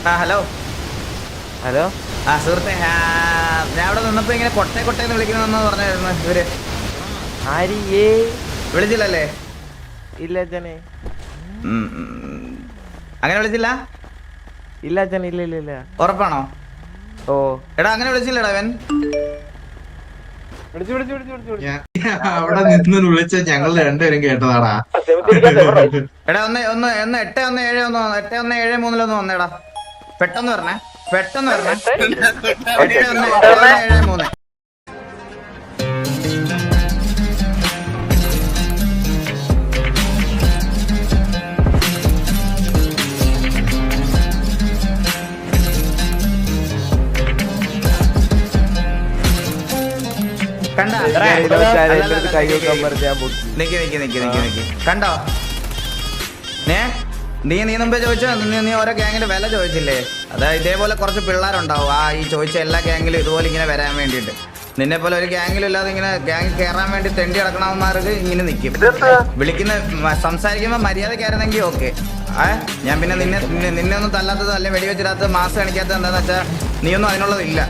Hello hello സുഹൃത്തെ, ഞാൻ അവിടെ നിന്നപ്പോ ഇങ്ങനെ കൊട്ടേന്ന് വിളിക്കണമെന്ന് പറഞ്ഞായിരുന്നു ഇവര്. ആരിയേ വിളിച്ചില്ലല്ലേ? ഇല്ല അച്ഛനെ, അങ്ങനെ വിളിച്ചില്ല? ഇല്ല അച്ഛനെ, ഇല്ല ഇല്ല ഇല്ല. ഉറപ്പാണോ? ഓ എടാ അങ്ങനെ വിളിച്ചില്ലടാ അവൻ. അവിടെ നിന്ന് വിളിച്ച ഞങ്ങൾ രണ്ടുപേരും കേട്ടതാടാ. എടാ ഒന്ന് 8173 വന്നേടാ. പെട്ടെന്ന് വരണേ. 8173. കണ്ടോ? നീ മുമ്പേ ചോദിച്ചോ, നീ ഓരോ ഗ്യാങ്ങിന്റെ വില ചോദിച്ചില്ലേ? അതായത് ഇതേപോലെ കുറച്ച് പിള്ളേരുണ്ടാവും ഈ ചോദിച്ച എല്ലാ ഗ്യാങ്ങിലും ഇതുപോലെ ഇങ്ങനെ വരാൻ വേണ്ടിയിട്ട്. നിന്നെ പോലെ ഒരു ഗ്യാങ്ങിലും ഇല്ലാതെ ഇങ്ങനെ ഗ്യാങ് കയറാൻ വേണ്ടി തെണ്ടി കിടക്കണവന്മാർക്ക് ഇങ്ങനെ നിൽക്കും. വിളിക്കുന്ന സംസാരിക്കുമ്പോൾ മര്യാദക്കായിരുന്നെങ്കിൽ ഓക്കെ. ഞാൻ പിന്നെ നിന്നെ ഒന്നും തല്ലാത്തതോ അല്ലെ വെടിവെച്ചിടാത്തത് മാസം കാണിക്കാത്തത് എന്താണെന്ന് വെച്ചാൽ നീയൊന്നും അതിനുള്ളതില്ല.